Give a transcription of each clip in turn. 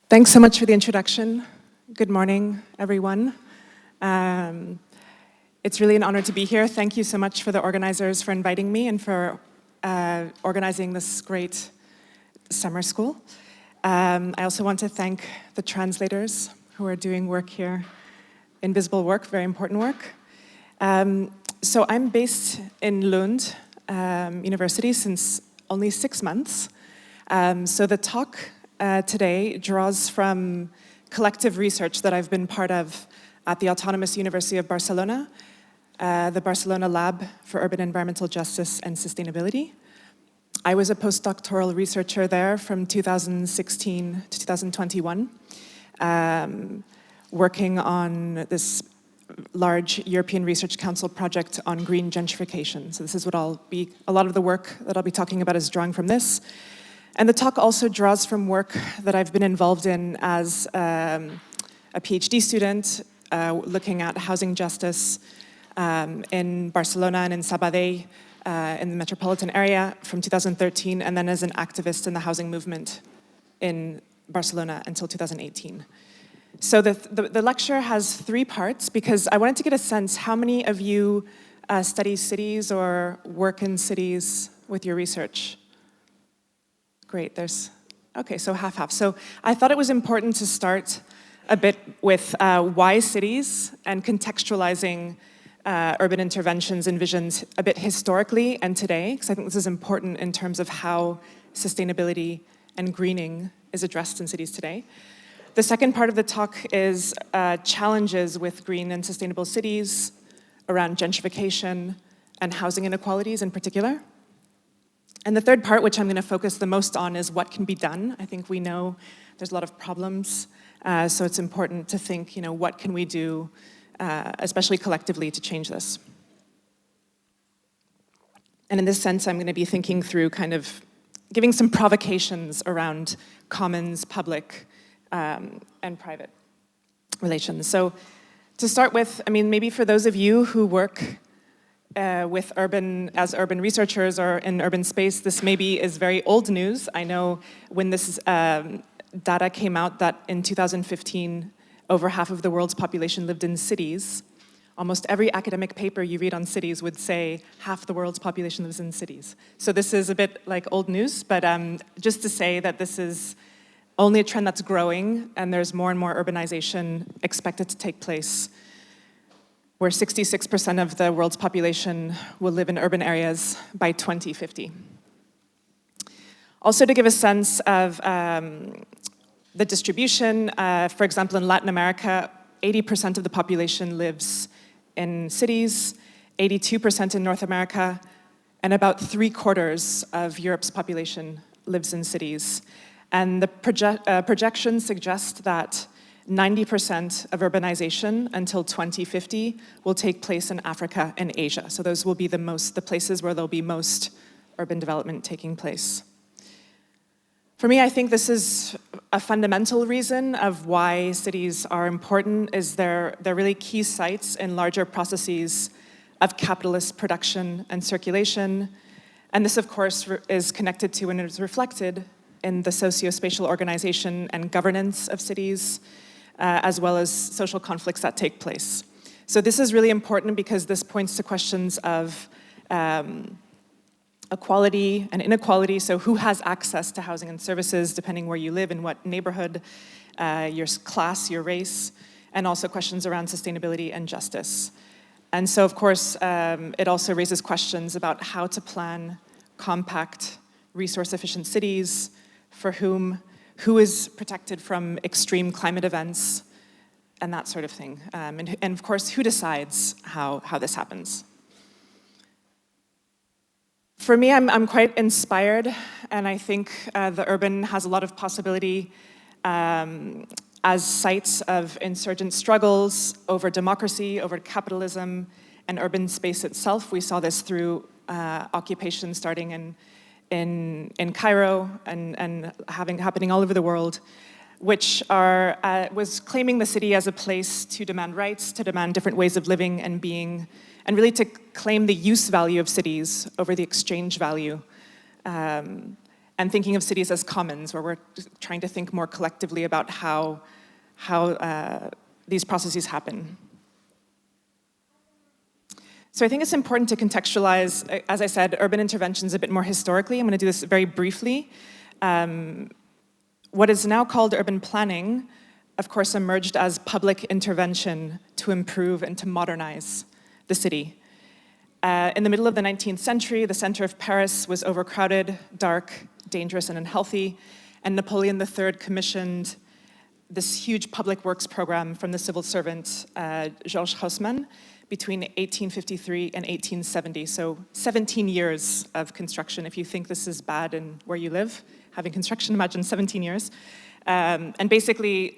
Thanks so much for the introduction. Good morning, everyone. It's really an honor to be here. Thank you so much for the organizers for inviting me and for organizing this great summer school. I also want to thank the translators who are doing work here, invisible work, very important work. So I'm based in Lund University since only 6 months. So the talk today draws from collective research that I've been part of at the Autonomous University of Barcelona, the Barcelona Lab for Urban Environmental Justice and Sustainability. I was a postdoctoral researcher there from 2016 to 2021, working on this large European Research Council project on green gentrification. So this is what a lot of the work that I'll be talking about is drawing from this. And the talk also draws from work that I've been involved in as a PhD student, looking at housing justice in Barcelona and in Sabadell, in the metropolitan area from 2013, and then as an activist in the housing movement in Barcelona until 2018. So the lecture has 3 parts because I wanted to get a sense how many of you study cities or work in cities with your research? Great, okay, so half-half. So I thought it was important to start a bit with why cities and contextualizing urban interventions and visions a bit historically and today, because I think this is important in terms of how sustainability and greening is addressed in cities today. The second part of the talk is challenges with green and sustainable cities around gentrification and housing inequalities in particular. And the third part, which I'm going to focus the most on, is what can be done. I think we know there's a lot of problems, so it's important to think, what can we do, especially collectively, to change this. And in this sense, I'm going to be thinking through kind of giving some provocations around commons, public, and private relations. So to start with, maybe for those of you who work with as urban researchers or in urban space, this maybe is very old news. I know when this data came out that in 2015, over half of the world's population lived in cities. Almost every academic paper you read on cities would say half the world's population lives in cities. So this is a bit like old news, but just to say that this is only a trend that's growing and there's more and more urbanization expected to take place, where 66% of the world's population will live in urban areas by 2050. Also, to give a sense of the distribution, for example, in Latin America, 80% of the population lives in cities, 82% in North America, and about 3/4 of Europe's population lives in cities. And the projections suggest that 90% of urbanization until 2050 will take place in Africa and Asia. So those will be the places where there'll be most urban development taking place. For me, I think this is a fundamental reason of why cities are important, is they're really key sites in larger processes of capitalist production and circulation. And this, of course, is connected to and is reflected in the socio-spatial organization and governance of cities, as well as social conflicts that take place. So this is really important because this points to questions of equality and inequality. So who has access to housing and services, depending where you live, in what neighborhood, your class, your race, and also questions around sustainability and justice. And so, of course, it also raises questions about how to plan compact, resource-efficient cities, for who is protected from extreme climate events, and that sort of thing. And of course, who decides how this happens? For me, I'm quite inspired, and I think the urban has a lot of possibility as sites of insurgent struggles over democracy, over capitalism, and urban space itself. We saw this through occupation starting in Cairo and happening all over the world, which was claiming the city as a place to demand rights, to demand different ways of living and being, and really to claim the use value of cities over the exchange value. and thinking of cities as commons, where we're trying to think more collectively about how these processes happen. So I think it's important to contextualize, as I said, urban interventions a bit more historically. I'm going to do this very briefly. What is now called urban planning, of course, emerged as public intervention to improve and to modernize the city. In the middle of the 19th century, the center of Paris was overcrowded, dark, dangerous, and unhealthy, and Napoleon III commissioned this huge public works program from the civil servant Georges Haussmann between 1853 and 1870, so 17 years of construction. If you think this is bad in where you live, having construction, imagine 17 years. And basically,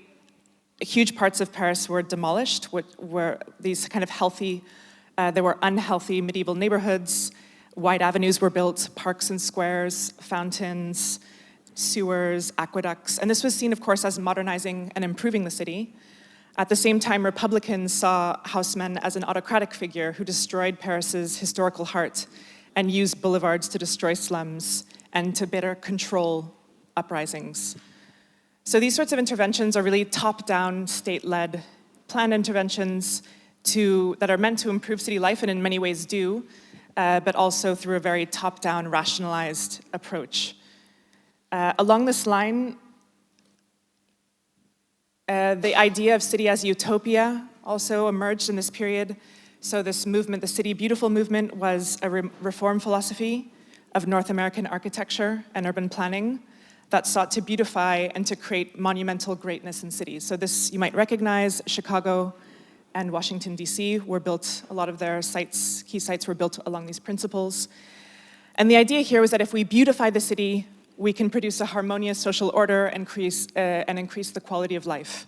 huge parts of Paris were demolished, were these kind of healthy, there were unhealthy medieval neighborhoods, wide avenues were built, parks and squares, fountains, sewers, aqueducts, and this was seen, of course, as modernizing and improving the city. At the same time, Republicans saw Haussmann as an autocratic figure who destroyed Paris's historical heart and used boulevards to destroy slums and to better control uprisings. So these sorts of interventions are really top-down, state-led planned interventions that are meant to improve city life, and in many ways do, but also through a very top-down, rationalized approach. Along this line, the idea of city as utopia also emerged in this period. So this movement, the City Beautiful movement, was a reform philosophy of North American architecture and urban planning that sought to beautify and to create monumental greatness in cities. So this, you might recognize, Chicago and Washington, D.C. were built, a lot of their sites, key sites were built along these principles. And the idea here was that if we beautify the city, we can produce a harmonious social order and increase the quality of life.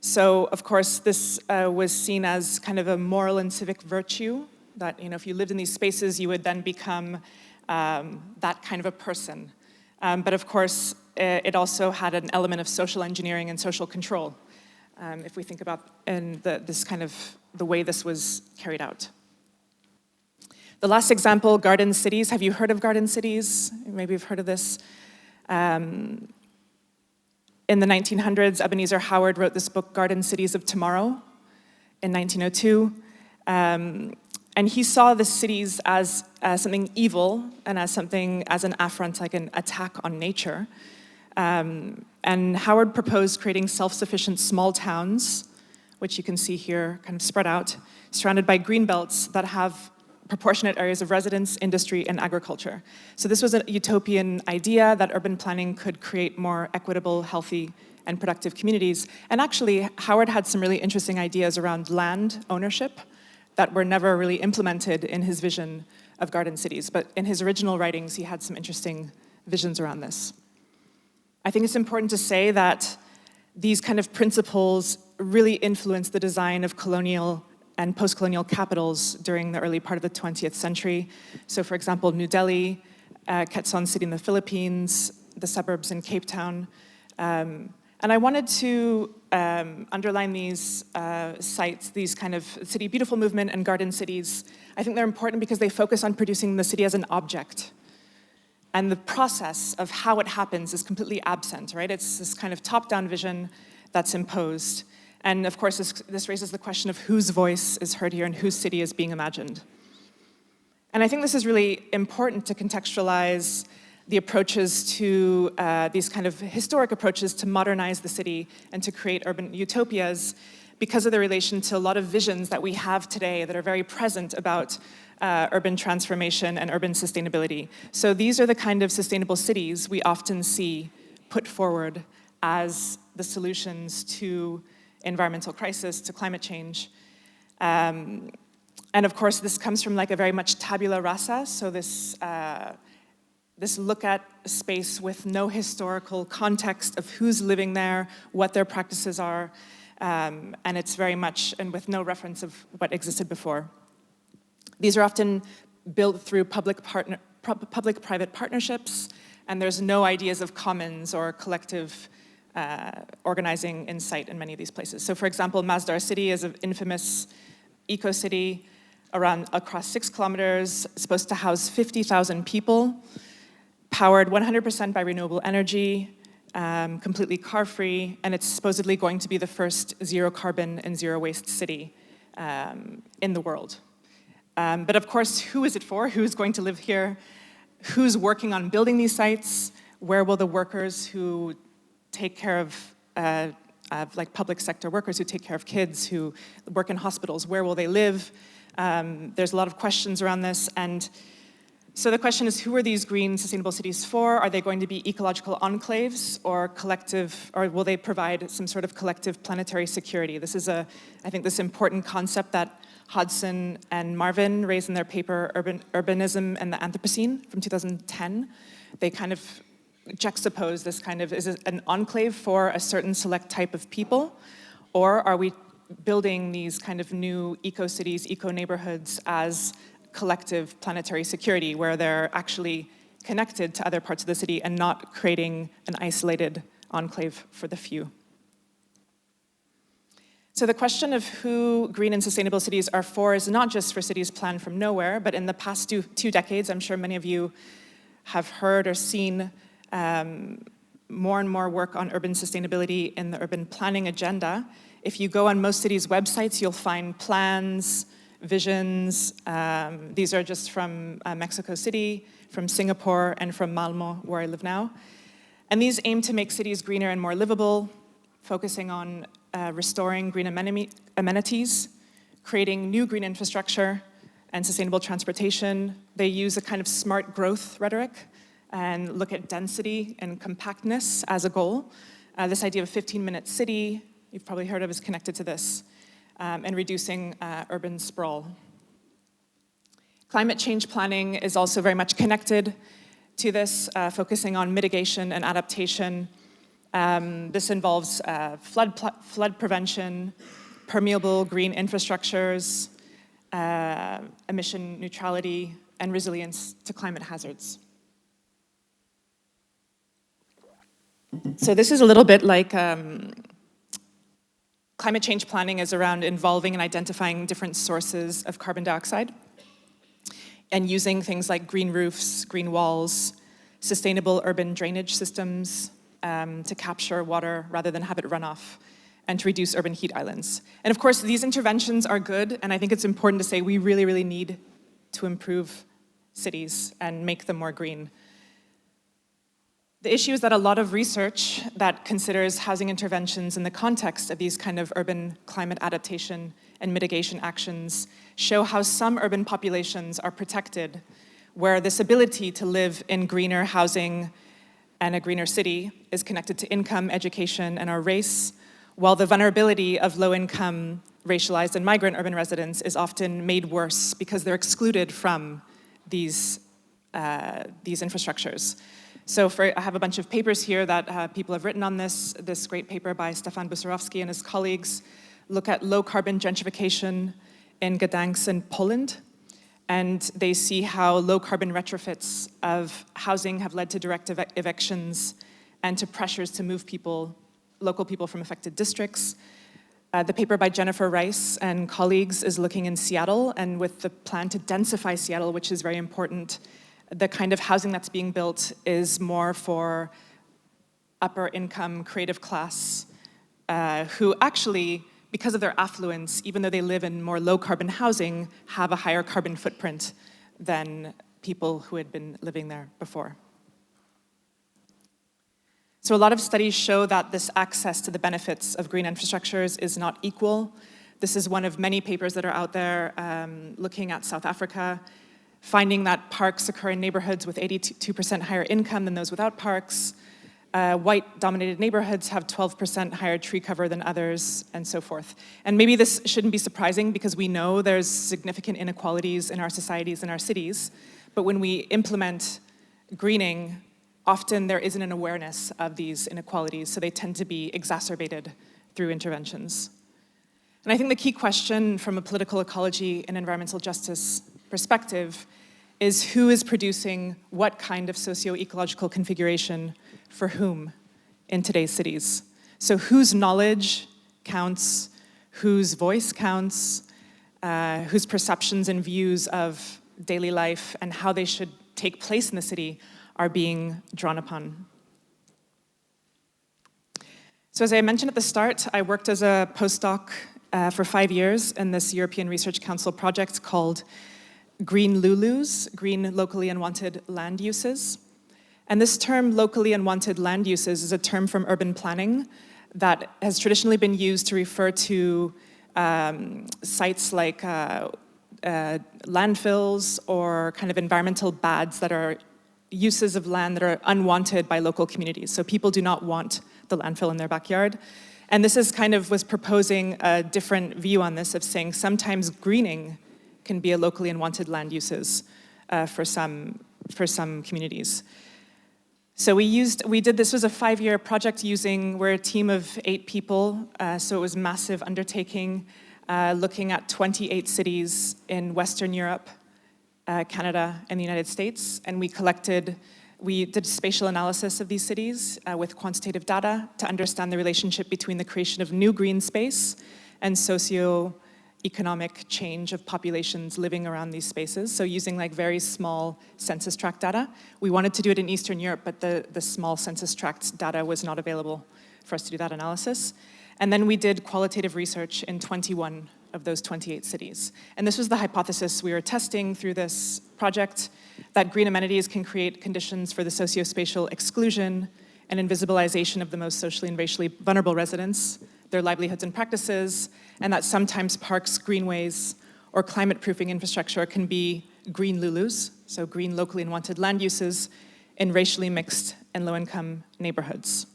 So, of course, this was seen as kind of a moral and civic virtue, that if you lived in these spaces, you would then become that kind of a person. But of course, it also had an element of social engineering and social control, if we think about the way this was carried out. The last example, garden cities. Have you heard of garden cities? Maybe you've heard of this. In the 1900s, Ebenezer Howard wrote this book, Garden Cities of Tomorrow, in 1902. And he saw the cities as something evil and as an affront, like an attack on nature. And Howard proposed creating self-sufficient small towns, which you can see here kind of spread out, surrounded by green belts that have proportionate areas of residence, industry, and agriculture. So this was a utopian idea that urban planning could create more equitable, healthy, and productive communities. And actually, Howard had some really interesting ideas around land ownership that were never really implemented in his vision of garden cities. But in his original writings, he had some interesting visions around this. I think it's important to say that these kind of principles really influenced the design of colonial and post-colonial capitals during the early part of the 20th century. So for example, New Delhi, Quezon City in the Philippines, the suburbs in Cape Town. And I wanted to underline these sites, these kind of City Beautiful movement and garden cities. I think they're important because they focus on producing the city as an object. And the process of how it happens is completely absent, right? It's this kind of top-down vision that's imposed. And of course, this raises the question of whose voice is heard here and whose city is being imagined. And I think this is really important to contextualize the approaches to these kind of historic approaches to modernize the city and to create urban utopias because of the relation to a lot of visions that we have today that are very present about urban transformation and urban sustainability. So these are the kind of sustainable cities we often see put forward as the solutions to environmental crisis, to climate change. And of course, this comes from like a very much tabula rasa, so this look at space with no historical context of who's living there, what their practices are, and it's very much, and with no reference of what existed before. These are often built through public-private partnerships, and there's no ideas of commons or collective organizing in sight in many of these places. So for example, Masdar City is an infamous eco-city across 6 kilometers, supposed to house 50,000 people. powered 100% by renewable energy, completely car-free, and it's supposedly going to be the first zero carbon and zero waste city in the world. But of course, who is it for? Who's going to live here? Who's working on building these sites? Where will the workers who take care of like public sector workers who take care of kids, who work in hospitals, where will they live? There's a lot of questions around this, and so the question is, who are these green sustainable cities for? Are they going to be ecological enclaves or collective, or will they provide some sort of collective planetary security? This is I think this important concept that Hodson and Marvin raised in their paper, Urbanism and the Anthropocene from 2010. They kind of juxtapose this kind of, is it an enclave for a certain select type of people? Or are we building these kind of new eco-cities, eco-neighborhoods as collective planetary security, where they're actually connected to other parts of the city and not creating an isolated enclave for the few? So the question of who green and sustainable cities are for is not just for cities planned from nowhere, but in the past two decades, I'm sure many of you have heard or seen more and more work on urban sustainability in the urban planning agenda. If you go on most cities' websites, you'll find plans, visions. These are just from Mexico City, from Singapore, and from Malmo, where I live now. And these aim to make cities greener and more livable, focusing on restoring green amenities, creating new green infrastructure, and sustainable transportation. They use a kind of smart growth rhetoric and look at density and compactness as a goal. This idea of a 15-minute city, you've probably heard of, is connected to this, and reducing urban sprawl. Climate change planning is also very much connected to this, focusing on mitigation and adaptation. This involves flood prevention, permeable green infrastructures, emission neutrality, and resilience to climate hazards. So this is a little bit like climate change planning is around involving and identifying different sources of carbon dioxide and using things like green roofs, green walls, sustainable urban drainage systems to capture water rather than have it run off, and to reduce urban heat islands. And of course, these interventions are good, and I think it's important to say we really, really need to improve cities and make them more green. The issue is that a lot of research that considers housing interventions in the context of these kind of urban climate adaptation and mitigation actions show how some urban populations are protected, where this ability to live in greener housing and a greener city is connected to income, education, and our race, while the vulnerability of low-income, racialized, and migrant urban residents is often made worse because they're excluded from these infrastructures. So I have a bunch of papers here that people have written on this. This great paper by Stefan Busarowski and his colleagues look at low-carbon gentrification in Gdańsk in Poland, and they see how low-carbon retrofits of housing have led to direct evictions and to pressures to move local people from affected districts. The paper by Jennifer Rice and colleagues is looking in Seattle, and with the plan to densify Seattle, which is very important, the kind of housing that's being built is more for upper income, creative class, who actually, because of their affluence, even though they live in more low carbon housing, have a higher carbon footprint than people who had been living there before. So a lot of studies show that this access to the benefits of green infrastructures is not equal. This is one of many papers that are out there looking at South Africa, finding that parks occur in neighborhoods with 82% higher income than those without parks. White-dominated neighborhoods have 12% higher tree cover than others, and so forth. And maybe this shouldn't be surprising because we know there's significant inequalities in our societies and our cities, but when we implement greening, often there isn't an awareness of these inequalities, so they tend to be exacerbated through interventions. And I think the key question from a political ecology and environmental justice perspective is who is producing what kind of socio-ecological configuration for whom in today's cities. So whose knowledge counts, whose voice counts, whose perceptions and views of daily life and how they should take place in the city are being drawn upon. So as I mentioned at the start, I worked as a postdoc for 5 years in this European Research Council project called Green LULUs, Green Locally Unwanted Land Uses. And this term, locally unwanted land uses, is a term from urban planning that has traditionally been used to refer to sites like landfills or kind of environmental bads that are uses of land that are unwanted by local communities. So people do not want the landfill in their backyard. And this is kind of was proposing a different view on this, of saying sometimes greening can be a locally unwanted land uses for some communities. So this was a 5-year project we're a team of 8 people, so it was a massive undertaking, looking at 28 cities in Western Europe, Canada, and the United States, and we did spatial analysis of these cities with quantitative data to understand the relationship between the creation of new green space and socio-economic change of populations living around these spaces. So using like very small census tract data. We wanted to do it in Eastern Europe, but the small census tract data was not available for us to do that analysis. And then we did qualitative research in 21 of those 28 cities. And this was the hypothesis we were testing through this project, that green amenities can create conditions for the socio-spatial exclusion and invisibilization of the most socially and racially vulnerable residents, their livelihoods and practices, and that sometimes parks, greenways, or climate-proofing infrastructure can be green LULUs, so green locally unwanted land uses, in racially mixed and low-income neighborhoods.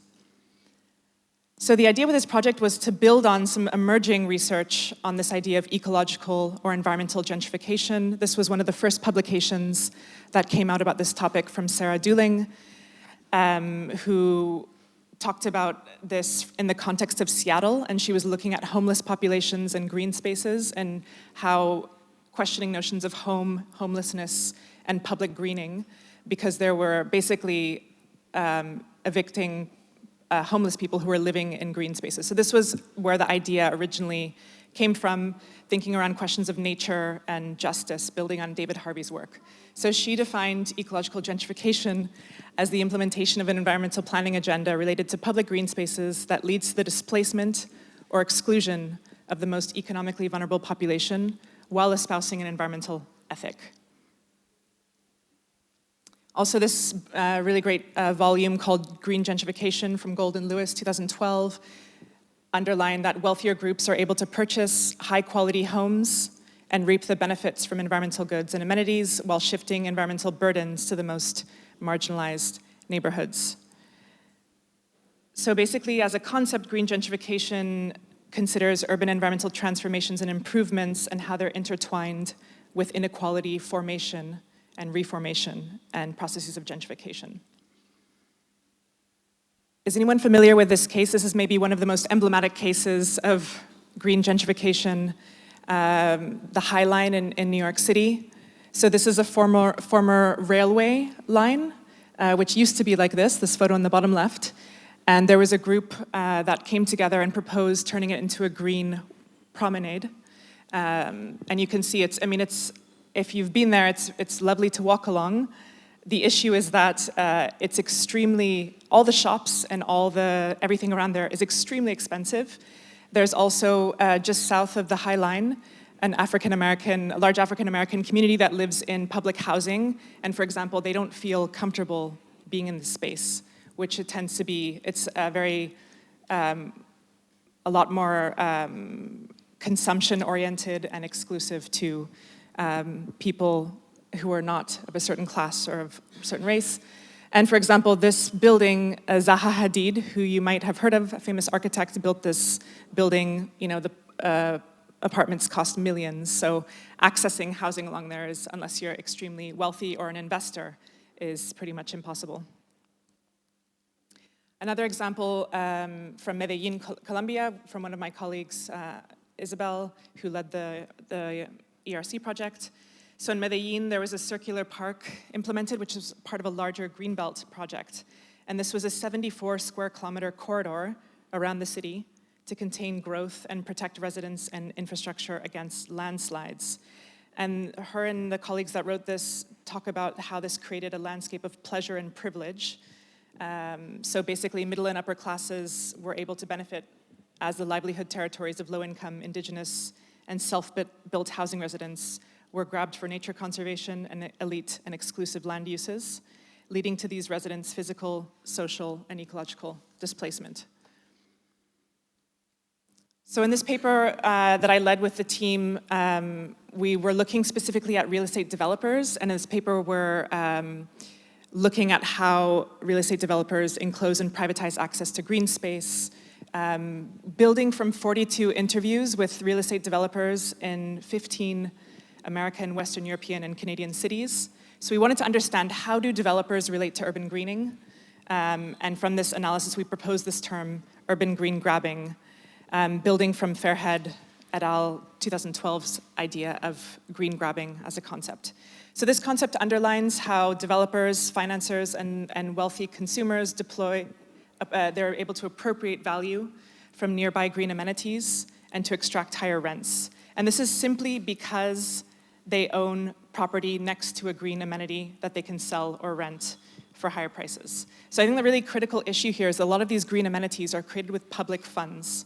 So the idea with this project was to build on some emerging research on this idea of ecological or environmental gentrification. This was one of the first publications that came out about this topic from Sarah Dooling, who talked about this in the context of Seattle, and she was looking at homeless populations and green spaces and how questioning notions of homelessness, and public greening, because there were basically evicting homeless people who were living in green spaces. So this was where the idea originally came from, thinking around questions of nature and justice, building on David Harvey's work. So she defined ecological gentrification as the implementation of an environmental planning agenda related to public green spaces that leads to the displacement or exclusion of the most economically vulnerable population while espousing an environmental ethic. Also, this really great volume called Green Gentrification from Golden Lewis, 2012, underlined that wealthier groups are able to purchase high-quality homes and reap the benefits from environmental goods and amenities while shifting environmental burdens to the most marginalized neighborhoods. So basically, as a concept, green gentrification considers urban environmental transformations and improvements and how they're intertwined with inequality formation and reformation and processes of gentrification. Is anyone familiar with this case? This is maybe one of the most emblematic cases of green gentrification, the High Line in New York City. So this is a former railway line, which used to be like this photo on the bottom left. And there was a group that came together and proposed turning it into a green promenade. And you can see if you've been there, it's lovely to walk along. The issue is that all the shops and everything around there is extremely expensive. There's also, just south of the High Line, a large African-American community that lives in public housing. And for example, they don't feel comfortable being in this space, which it tends to be. It's a lot more consumption-oriented and exclusive to people who are not of a certain class or of a certain race. And for example, this building, Zaha Hadid, who you might have heard of, a famous architect, built this building. The apartments cost millions, so accessing housing along there is, unless you're extremely wealthy or an investor, is pretty much impossible. Another example from Medellin, Colombia, from one of my colleagues, Isabel, who led the ERC project. So in Medellin, there was a circular park implemented, which was part of a larger Greenbelt project. And this was a 74 square kilometer corridor around the city to contain growth and protect residents and infrastructure against landslides. And her and the colleagues that wrote this talk about how this created a landscape of pleasure and privilege. So basically, middle and upper classes were able to benefit as the livelihood territories of low-income, indigenous, and self-built housing residents were grabbed for nature conservation and elite and exclusive land uses, leading to these residents' physical, social, and ecological displacement. So in this paper that I led with the team, we were looking specifically at real estate developers, and in this paper we're looking at how real estate developers enclose and privatize access to green space, building from 42 interviews with real estate developers in 15 American, Western European, and Canadian cities. So we wanted to understand, how do developers relate to urban greening? And from this analysis, we proposed this term, urban green grabbing, building from Fairhead et al. 2012's idea of green grabbing as a concept. So this concept underlines how developers, financiers, and wealthy consumers they're able to appropriate value from nearby green amenities and to extract higher rents. And this is simply because they own property next to a green amenity that they can sell or rent for higher prices. So I think the really critical issue here is a lot of these green amenities are created with public funds.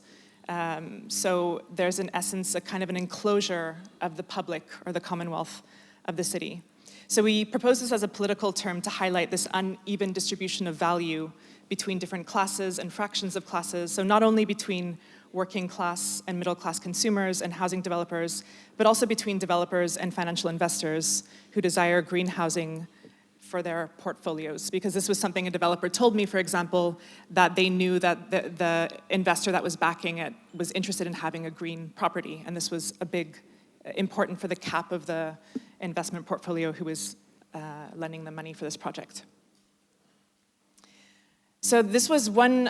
So there's in essence a kind of an enclosure of the public or the commonwealth of the city. So we propose this as a political term to highlight this uneven distribution of value between different classes and fractions of classes. So not only between working class and middle class consumers and housing developers, but also between developers and financial investors who desire green housing for their portfolios. Because this was something a developer told me, for example, that they knew that the investor that was backing it was interested in having a green property, and this was a big, important for the cap of the investment portfolio who was lending the money for this project. So this was one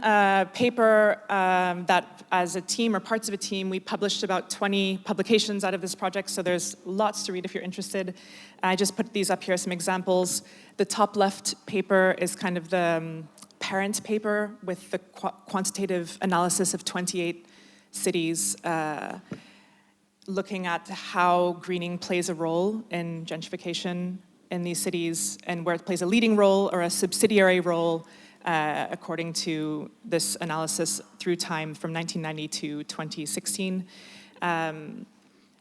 paper that, as a team or parts of a team, we published about 20 publications out of this project, so there's lots to read if you're interested. I just put these up here, some examples. The top left paper is kind of the parent paper with the quantitative analysis of 28 cities, looking at how greening plays a role in gentrification in these cities and where it plays a leading role or a subsidiary role, according to this analysis through time from 1990 to 2016.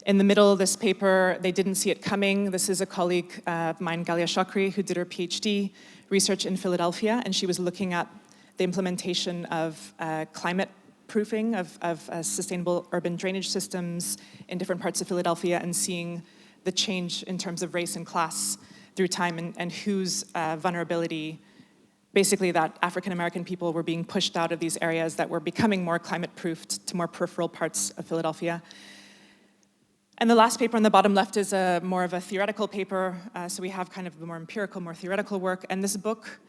In the middle of this paper, they didn't see it coming. This is a colleague of mine, Galia Chakri, who did her PhD research in Philadelphia, and she was looking at the implementation of climate proofing of sustainable urban drainage systems in different parts of Philadelphia and seeing the change in terms of race and class through time and whose vulnerability, basically that African-American people were being pushed out of these areas that were becoming more climate-proofed to more peripheral parts of Philadelphia. And the last paper on the bottom left is more of a theoretical paper, so we have kind of the more empirical, more theoretical work, and this book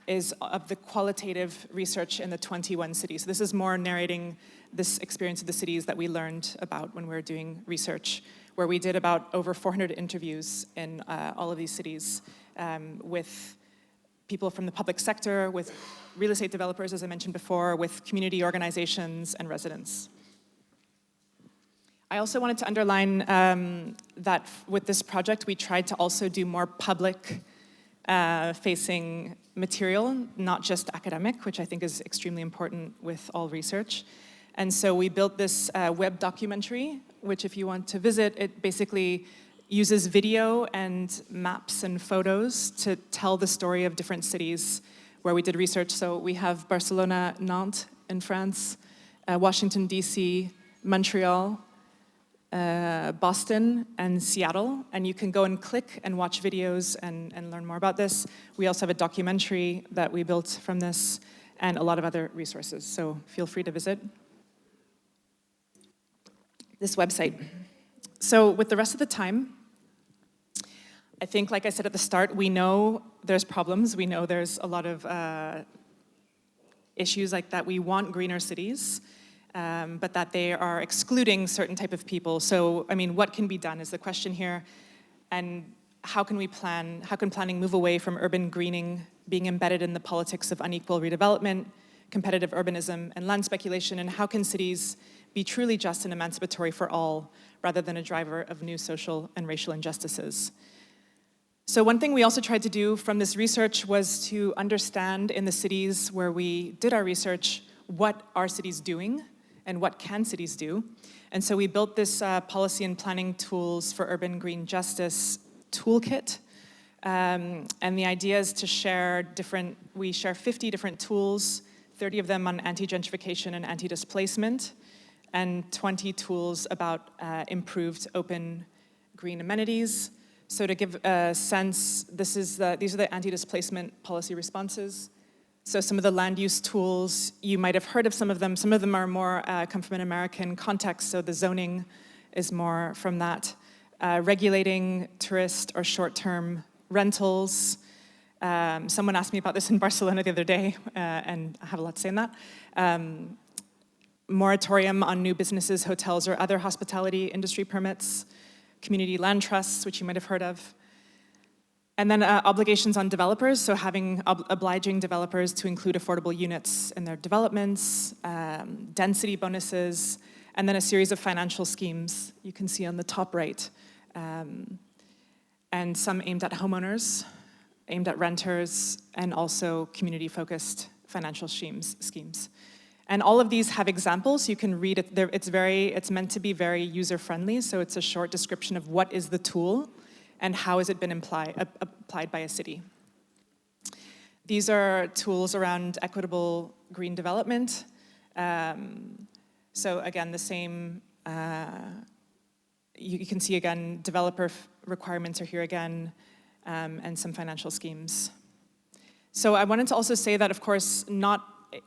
is of the qualitative research in the 21 cities. So this is more narrating this experience of the cities that we learned about when we were doing research, where we did about over 400 interviews in all of these cities with people from the public sector, with real estate developers, as I mentioned before, with community organizations and residents. I also wanted to underline that with this project, we tried to also do more public facing material, not just academic, which I think is extremely important with all research. And so we built this web documentary, which if you want to visit, it basically uses video and maps and photos to tell the story of different cities where we did research. So we have Barcelona, Nantes in France, Washington, DC, Montreal, Boston, and Seattle. And you can go and click and watch videos and learn more about this. We also have a documentary that we built from this and a lot of other resources. So feel free to visit this website. So with the rest of the time, I think, like I said at the start, we know there's problems. We know there's a lot of issues like that. We want greener cities, but that they are excluding certain type of people. So, I mean, what can be done is the question here. And how can we plan, how can planning move away from urban greening being embedded in the politics of unequal redevelopment, competitive urbanism, and land speculation, and how can cities be truly just and emancipatory for all, rather than a driver of new social and racial injustices. So one thing we also tried to do from this research was to understand in the cities where we did our research, what are cities doing and what can cities do? And so we built this policy and planning tools for urban green justice toolkit. And the idea is to we share 50 different tools, 30 of them on anti-gentrification and anti-displacement, and 20 tools about improved open green amenities. So to give a sense, these are the anti-displacement policy responses. So some of the land use tools, you might have heard of some of them. Some of them are more, come from an American context, so the zoning is more from that. Regulating tourist or short-term rentals. Someone asked me about this in Barcelona the other day, and I have a lot to say on that. Moratorium on new businesses, hotels, or other hospitality industry permits. Community land trusts, which you might have heard of. And then obligations on developers, so obliging developers to include affordable units in their developments, density bonuses, and then a series of financial schemes you can see on the top right. And some aimed at homeowners, aimed at renters, and also community-focused financial schemes. And all of these have examples. You can read it. It's meant to be very user-friendly, so it's a short description of what is the tool and how has it been applied by a city. These are tools around equitable green development. So again, the same, you can see again, developer requirements are here again, and some financial schemes. So I wanted to also say that, of course,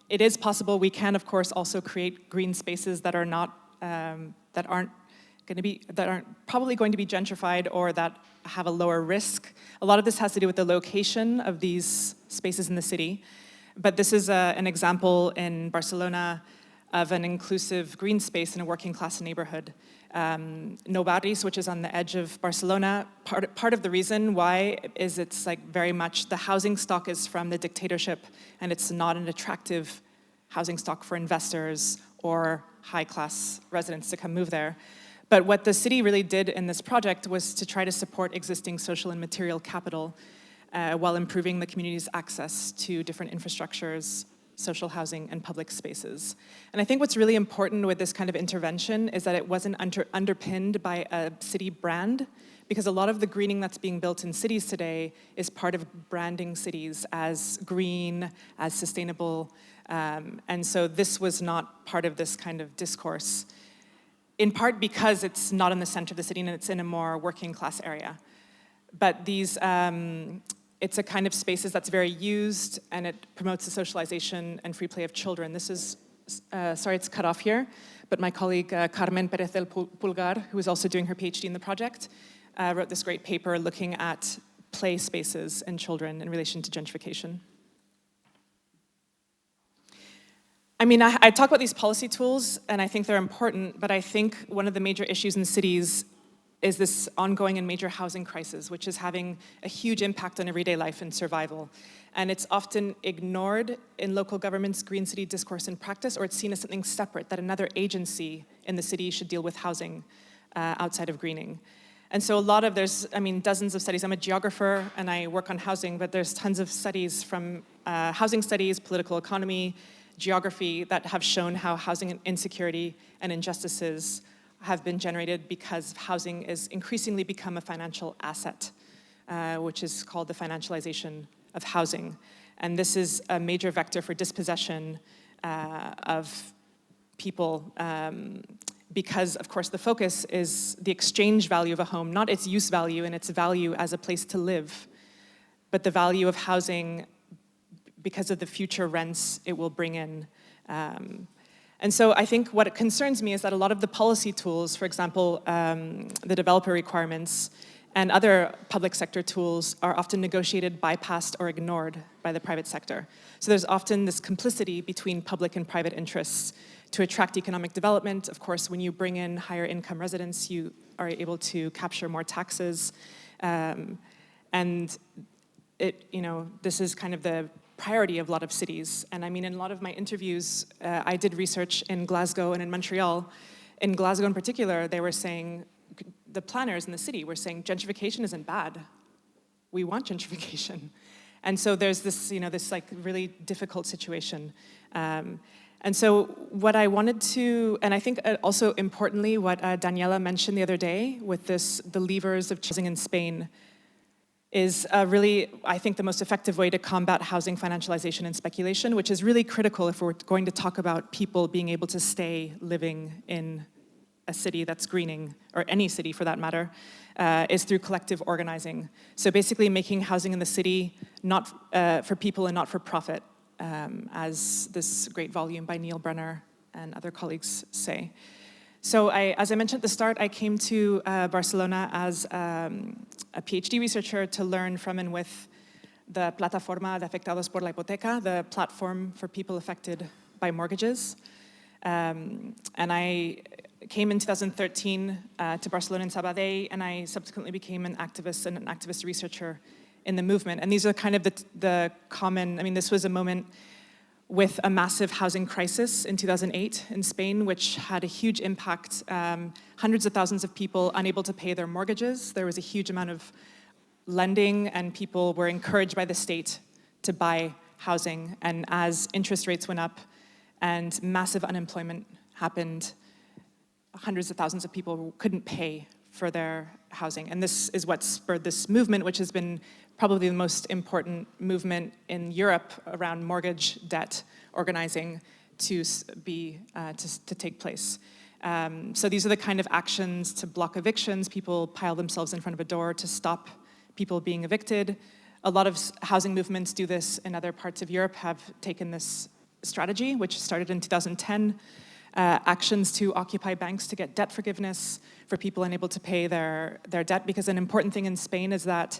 it is possible we can, of course, also create green spaces that are not, that aren't probably going to be gentrified or that have a lower risk. A lot of this has to do with the location of these spaces in the city. But this is an example in Barcelona of an inclusive green space in a working class neighborhood. No Barris, which is on the edge of Barcelona. Part of the reason why is it's like very much the housing stock is from the dictatorship, and it's not an attractive housing stock for investors or high class residents to come move there. But what the city really did in this project was to try to support existing social and material capital while improving the community's access to different infrastructures, social housing, and public spaces. And I think what's really important with this kind of intervention is that it wasn't underpinned by a city brand, because a lot of the greening that's being built in cities today is part of branding cities as green, as sustainable, and so this was not part of this kind of discourse, in part because it's not in the center of the city and it's in a more working class area. But these, it's a kind of spaces that's very used, and it promotes the socialization and free play of children. This is, sorry it's cut off here, but my colleague Carmen Perez del Pulgar, who is also doing her PhD in the project, wrote this great paper looking at play spaces and children in relation to gentrification. I mean, I talk about these policy tools, and I think they're important, but I think one of the major issues in cities is this ongoing and major housing crisis, which is having a huge impact on everyday life and survival. And it's often ignored in local government's green city discourse and practice, or it's seen as something separate, that another agency in the city should deal with housing outside of greening. And so there's dozens of studies. I'm a geographer and I work on housing, but there's tons of studies from housing studies, political economy, geography that have shown how housing insecurity and injustices have been generated because housing is increasingly become a financial asset, which is called the financialization of housing. And this is a major vector for dispossession of people because, of course, the focus is the exchange value of a home, not its use value and its value as a place to live, but the value of housing because of the future rents it will bring in. And so I think what concerns me is that a lot of the policy tools, for example, the developer requirements and other public sector tools are often negotiated, bypassed, or ignored by the private sector. So there's often this complicity between public and private interests to attract economic development. Of course, when you bring in higher income residents, you are able to capture more taxes. And this is kind of the priority of a lot of cities. And I mean, in a lot of my interviews, I did research in Glasgow and in Montreal. In Glasgow in particular, they were saying, the planners in the city were saying, gentrification isn't bad. We want gentrification. And so there's this, this like really difficult situation. And so what I wanted to, and I think also importantly, what Daniela mentioned the other day with the levers of housing in Spain is really, I think, the most effective way to combat housing financialization and speculation, which is really critical if we're going to talk about people being able to stay living in a city that's greening, or any city for that matter, is through collective organizing. So basically making housing in the city not for people and not for profit, as this great volume by Neil Brenner and other colleagues say. So as I mentioned at the start, I came to Barcelona as a PhD researcher to learn from and with the Plataforma de Afectados por la Hipoteca, the platform for people affected by mortgages. And I came in 2013 to Barcelona and Sabadell, and I subsequently became an activist and an activist researcher in the movement. And these are kind of the common, I mean, this was a moment with a massive housing crisis in 2008 in Spain, which had a huge impact. Hundreds of thousands of people unable to pay their mortgages. There was a huge amount of lending, and people were encouraged by the state to buy housing. And as interest rates went up and massive unemployment happened, hundreds of thousands of people couldn't pay for their housing. And this is what spurred this movement, which has been probably the most important movement in Europe around mortgage debt organizing to take place. So these are the kind of actions to block evictions. People pile themselves in front of a door to stop people being evicted. A lot of housing movements do this in other parts of Europe, have taken this strategy, which started in 2010. Actions to occupy banks to get debt forgiveness for people unable to pay their debt, because an important thing in Spain is that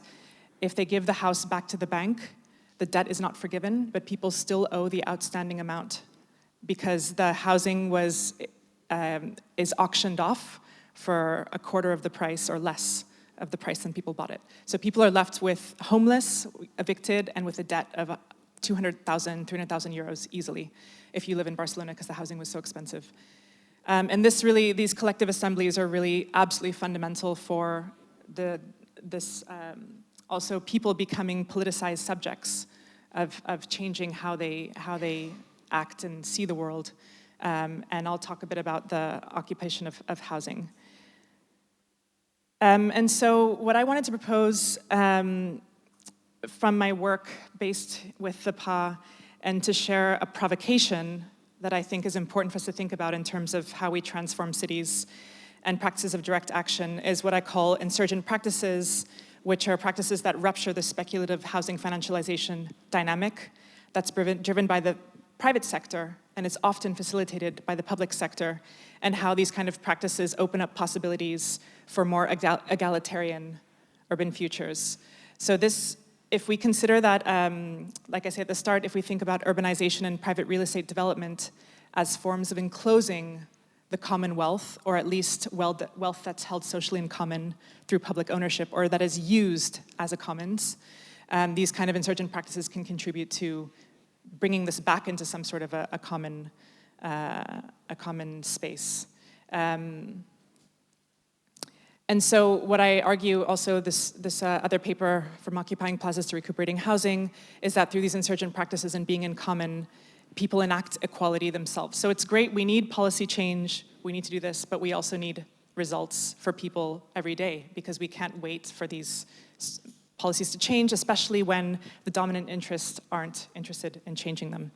if they give the house back to the bank, the debt is not forgiven, but people still owe the outstanding amount because the housing is auctioned off for a quarter of the price or less of the price than people bought it. So people are left with homeless, evicted, and with a debt of 200,000, 300,000 euros easily if you live in Barcelona because the housing was so expensive. And these collective assemblies are really absolutely fundamental for also people becoming politicized subjects of changing how they act and see the world. And I'll talk a bit about the occupation of housing. And so what I wanted to propose from my work based with the PA, and to share a provocation that I think is important for us to think about in terms of how we transform cities and practices of direct action, is what I call insurgent practices, which are practices that rupture the speculative housing financialization dynamic that's driven by the private sector, and it's often facilitated by the public sector, and how these kind of practices open up possibilities for more egalitarian urban futures. So if we consider that, like I said at the start, if we think about urbanization and private real estate development as forms of enclosing the commonwealth, or at least wealth that's held socially in common through public ownership, or that is used as a commons, these kind of insurgent practices can contribute to bringing this back into some sort of a common space. And so what I argue also, this other paper from Occupying Plazas to Recuperating Housing, is that through these insurgent practices and being in common, people enact equality themselves. So it's great, we need policy change, we need to do this, but we also need results for people every day, because we can't wait for these policies to change, especially when the dominant interests aren't interested in changing them.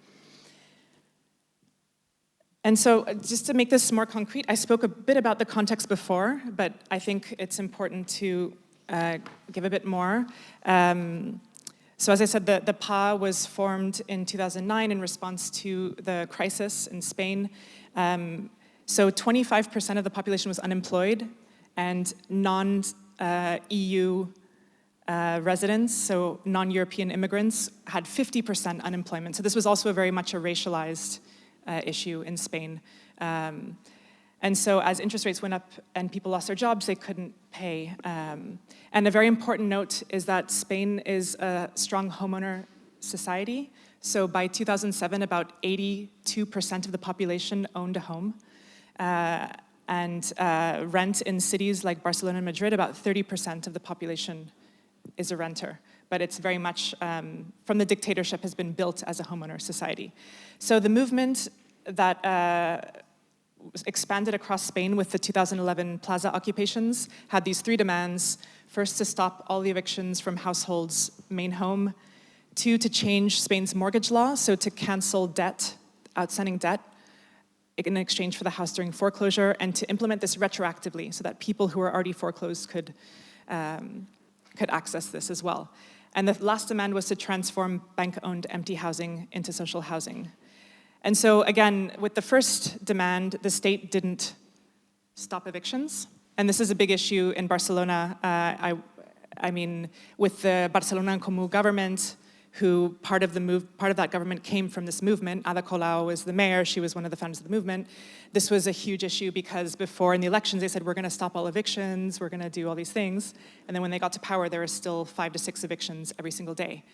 And so just to make this more concrete, I spoke a bit about the context before, but I think it's important to give a bit more. So as I said, the PA was formed in 2009 in response to the crisis in Spain. So 25% of the population was unemployed, and non-EU residents, so non-European immigrants, had 50% unemployment. So this was also very much a racialized issue in Spain. And so as interest rates went up and people lost their jobs, they couldn't pay. And a very important note is that Spain is a strong homeowner society. So by 2007, about 82% of the population owned a home. And rent in cities like Barcelona and Madrid, about 30% of the population is a renter. But it's very much, from the dictatorship, has been built as a homeowner society. So the movement that expanded across Spain with the 2011 plaza occupations had these three demands. First, to stop all the evictions from households' main home. Two, to change Spain's mortgage law, so to cancel debt, outstanding debt, in exchange for the house during foreclosure, and to implement this retroactively so that people who are already foreclosed could access this as well. And the last demand was to transform bank-owned empty housing into social housing. And so again, with the first demand, the state didn't stop evictions. And this is a big issue in Barcelona. I mean, with the Barcelona en Comú government, who part of that government came from this movement. Ada Colau was the mayor, she was one of the founders of the movement. This was a huge issue because before in the elections they said, we're gonna stop all evictions, we're gonna do all these things. And then when they got to power, there were still 5 to 6 evictions every single day.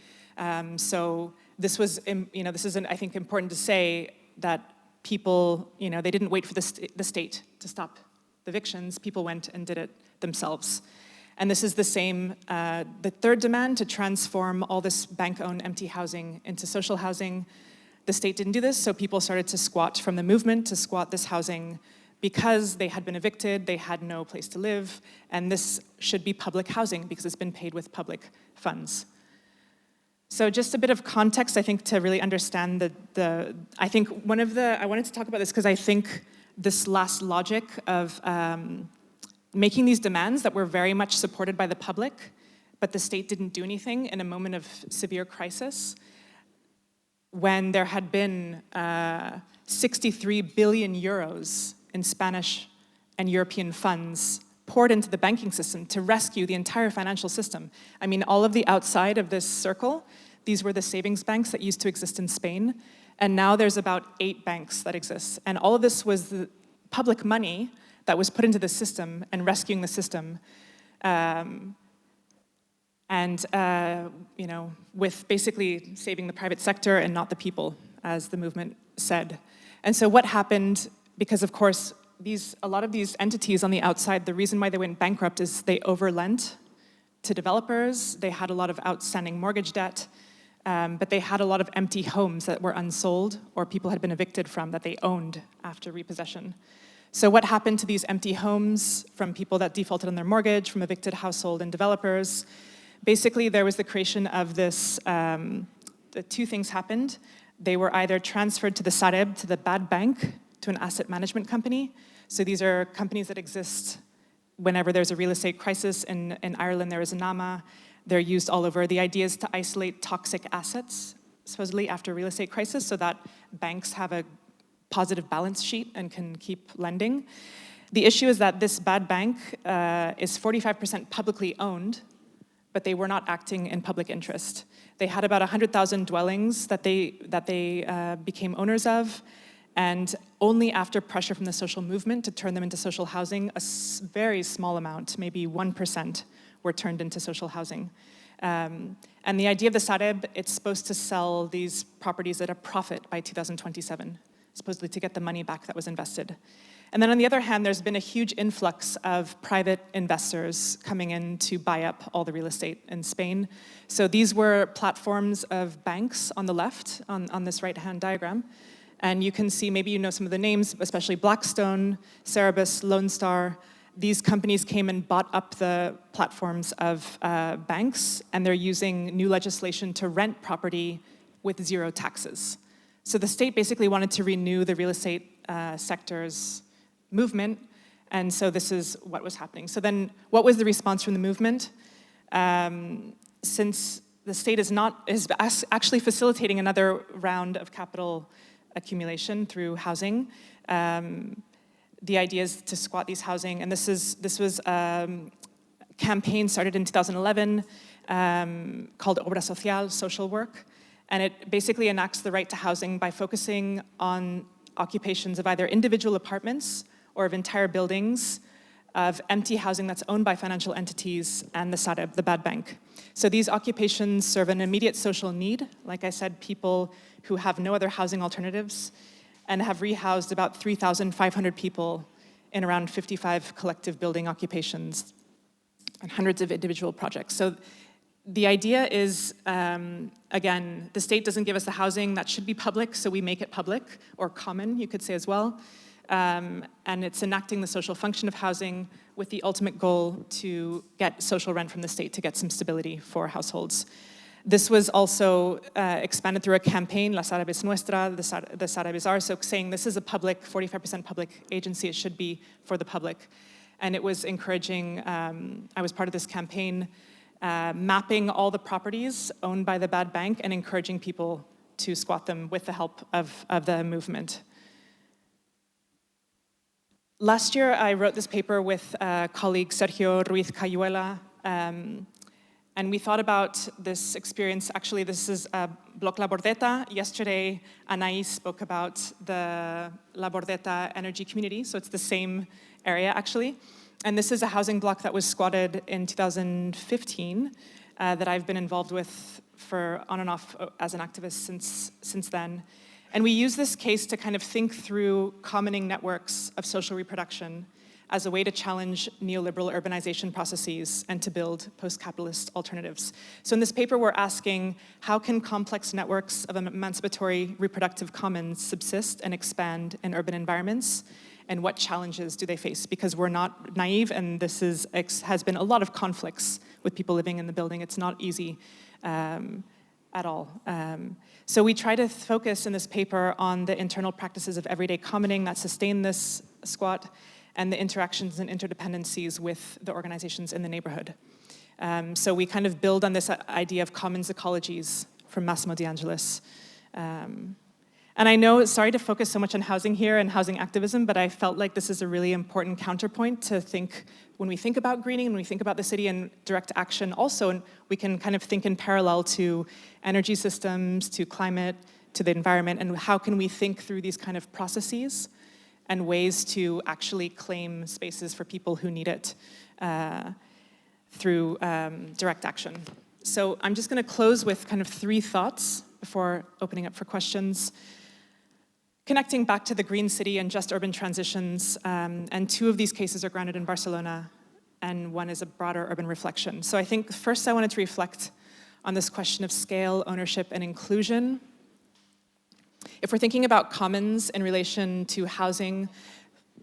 So this was, this is, I think, important to say that people, they didn't wait for the state to stop the evictions, people went and did it themselves. And this is the same, the third demand, to transform all this bank-owned empty housing into social housing. The state didn't do this, so people started to squat from the movement to squat this housing because they had been evicted, they had no place to live, and this should be public housing because it's been paid with public funds. So just a bit of context, I think, to really understand I think I wanted to talk about this because I think this last logic of making these demands that were very much supported by the public, but the state didn't do anything in a moment of severe crisis, when there had been 63 billion euros in Spanish and European funds poured into the banking system to rescue the entire financial system. I mean, all of the outside of this circle, these were the savings banks that used to exist in Spain, and now there's about 8 banks that exist. And all of this was the public money that was put into the system and rescuing the system. With basically saving the private sector and not the people, as the movement said. And so what happened, because of course, a lot of these entities on the outside, the reason why they went bankrupt is they overlent to developers, they had a lot of outstanding mortgage debt, but they had a lot of empty homes that were unsold or people had been evicted from that they owned after repossession. So what happened to these empty homes from people that defaulted on their mortgage, from evicted household and developers? Basically, there was the creation of this, the two things happened. They were either transferred to the Sareb, to the bad bank, to an asset management company. So these are companies that exist whenever there's a real estate crisis. In Ireland, there is a NAMA. They're used all over. The idea is to isolate toxic assets, supposedly after a real estate crisis, so that banks have a positive balance sheet and can keep lending. The issue is that this bad bank is 45% publicly owned, but they were not acting in public interest. They had about 100,000 dwellings that they became owners of, and only after pressure from the social movement to turn them into social housing, a very small amount, maybe 1%, were turned into social housing. And the idea of the Sareb, it's supposed to sell these properties at a profit by 2027. Supposedly to get the money back that was invested. And then on the other hand, there's been a huge influx of private investors coming in to buy up all the real estate in Spain. So these were platforms of banks on the left, on this right-hand diagram. And you can see, maybe you know some of the names, especially Blackstone, Cerebus, Lone Star. These companies came and bought up the platforms of banks, and they're using new legislation to rent property with 0 taxes. So the state basically wanted to renew the real estate sector's movement, and so this is what was happening. So then, what was the response from the movement? Since the state is actually facilitating another round of capital accumulation through housing, the idea is to squat these housing, and this was a campaign started in 2011 called Obra Social, social work. And it basically enacts the right to housing by focusing on occupations of either individual apartments or of entire buildings of empty housing that's owned by financial entities and the Sareb, the bad bank. So these occupations serve an immediate social need. Like I said, people who have no other housing alternatives, and have rehoused about 3,500 people in around 55 collective building occupations and hundreds of individual projects. So the idea is, again, the state doesn't give us the housing that should be public, so we make it public, or common, you could say as well. And it's enacting the social function of housing with the ultimate goal to get social rent from the state to get some stability for households. This was also expanded through a campaign, La Sareb es Nuestra, the Sareb is ours, so saying this is a public, 45% public agency, it should be for the public. And it was encouraging, I was part of this campaign, mapping all the properties owned by the bad bank and encouraging people to squat them with the help of the movement. Last year, I wrote this paper with colleague Sergio Ruiz Cayuela, and we thought about this experience. Actually, this is Bloc La Bordeta. Yesterday, Anais spoke about the La Bordeta energy community, so it's the same area, actually. And this is a housing block that was squatted in 2015 that I've been involved with for on and off as an activist since then. And we use this case to kind of think through commoning networks of social reproduction as a way to challenge neoliberal urbanization processes and to build post-capitalist alternatives. So in this paper, we're asking, how can complex networks of emancipatory reproductive commons subsist and expand in urban environments? And what challenges do they face? Because we're not naive, and this has been a lot of conflicts with people living in the building. It's not easy at all. So we try to focus in this paper on the internal practices of everyday commoning that sustain this squat, and the interactions and interdependencies with the organizations in the neighborhood. So we kind of build on this idea of commons ecologies from Massimo De Angelis. And I know, sorry to focus so much on housing here and housing activism, but I felt like this is a really important counterpoint to think, when we think about greening, when we think about the city and direct action also, and we can kind of think in parallel to energy systems, to climate, to the environment, and how can we think through these kind of processes and ways to actually claim spaces for people who need it through direct action. So I'm just gonna close with kind of 3 thoughts before opening up for questions. Connecting back to the green city and just urban transitions, and 2 of these cases are grounded in Barcelona, and 1 is a broader urban reflection. So I think first I wanted to reflect on this question of scale, ownership, and inclusion. If we're thinking about commons in relation to housing,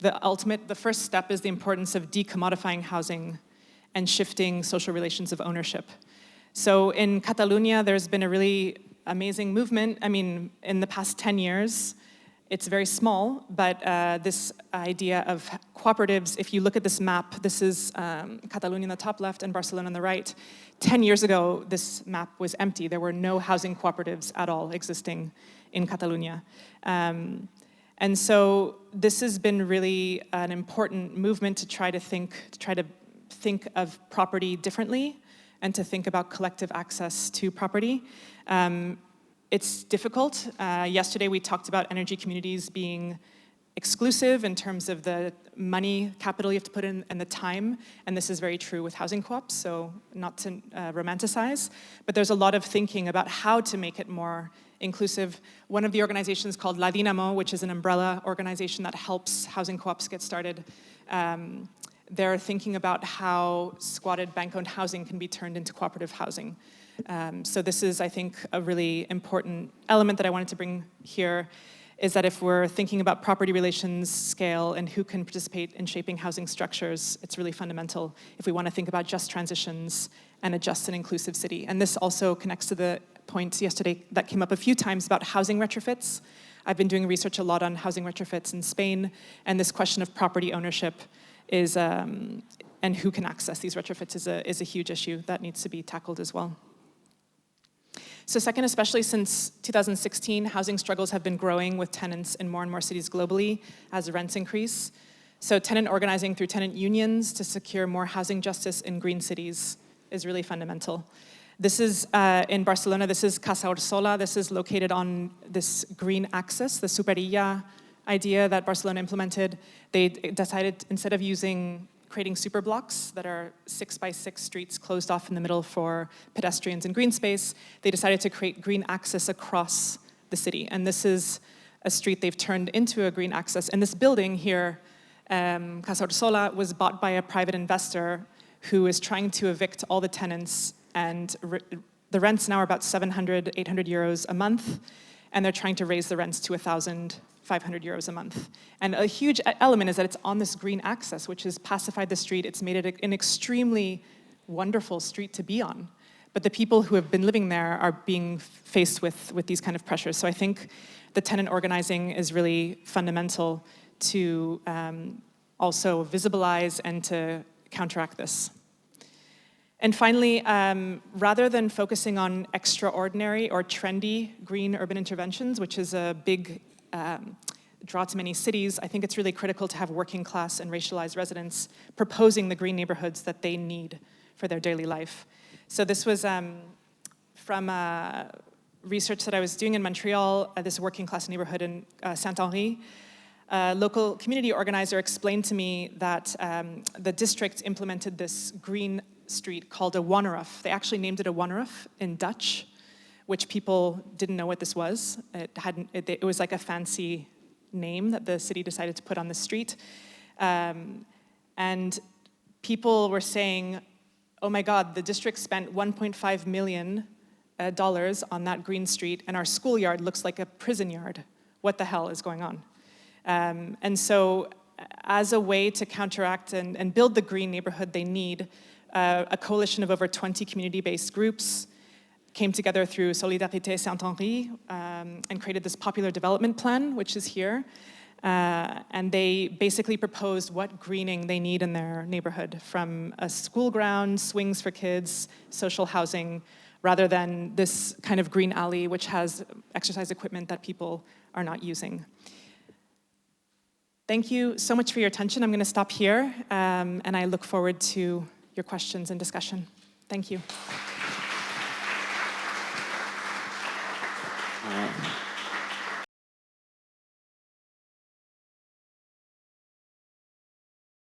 the first step is the importance of decommodifying housing and shifting social relations of ownership. So in Catalonia, there's been a really amazing movement. I mean, in the past 10 years, it's very small, but this idea of cooperatives, if you look at this map, this is Catalonia on the top left and Barcelona on the right. 10 years ago, this map was empty. There were no housing cooperatives at all existing in Catalonia. And so this has been really an important movement to try to think of property differently and to think about collective access to property. It's difficult. Yesterday we talked about energy communities being exclusive in terms of the money capital you have to put in and the time, and this is very true with housing co-ops, so not to romanticize, but there's a lot of thinking about how to make it more inclusive. One of the organizations called La Dinamo, which is an umbrella organization that helps housing co-ops get started, they're thinking about how squatted bank-owned housing can be turned into cooperative housing. So this is, I think, a really important element that I wanted to bring here, is that if we're thinking about property relations, scale, and who can participate in shaping housing structures, it's really fundamental if we want to think about just transitions and a just and inclusive city. And this also connects to the point yesterday that came up a few times about housing retrofits. I've been doing research a lot on housing retrofits in Spain, and this question of property ownership is, and who can access these retrofits is a huge issue that needs to be tackled as well. So second, especially since 2016, housing struggles have been growing with tenants in more and more cities globally as rents increase. So tenant organizing through tenant unions to secure more housing justice in green cities is really fundamental. This is in Barcelona, this is Casa Orsola. This is located on this green axis, the Superilla idea that Barcelona implemented. They decided, instead of using creating super blocks that are 6x6 streets closed off in the middle for pedestrians and green space. They decided to create green access across the city. And this is a street they've turned into a green access. And this building here, Casa Orsola, was bought by a private investor who is trying to evict all the tenants. And the rents now are about 700, 800 euros a month. And they're trying to raise the rents to 1,500 euros a month. And a huge element is that it's on this green access, which has pacified the street. It's made it an extremely wonderful street to be on. But the people who have been living there are being faced with these kind of pressures. So I think the tenant organizing is really fundamental to also visibilize and to counteract this. And finally, rather than focusing on extraordinary or trendy green urban interventions, which is a big draw to many cities, I think it's really critical to have working class and racialized residents proposing the green neighborhoods that they need for their daily life. So this was from research that I was doing in Montreal, this working class neighborhood in Saint-Henri. A local community organizer explained to me that the district implemented this green street called a Wannerhof. They actually named it a Wannerhof in Dutch, which people didn't know what this was. It was like a fancy name that the city decided to put on the street. And people were saying, oh my God, the district spent $1.5 million on that green street, and our schoolyard looks like a prison yard. What the hell is going on? And so as a way to counteract and build the green neighborhood they need, a coalition of over 20 community-based groups came together through Solidarité Saint-Henri and created this popular development plan, which is here. And they basically proposed what greening they need in their neighborhood, from a school ground, swings for kids, social housing, rather than this kind of green alley, which has exercise equipment that people are not using. Thank you so much for your attention. I'm going to stop here, and I look forward to your questions and discussion. Thank you.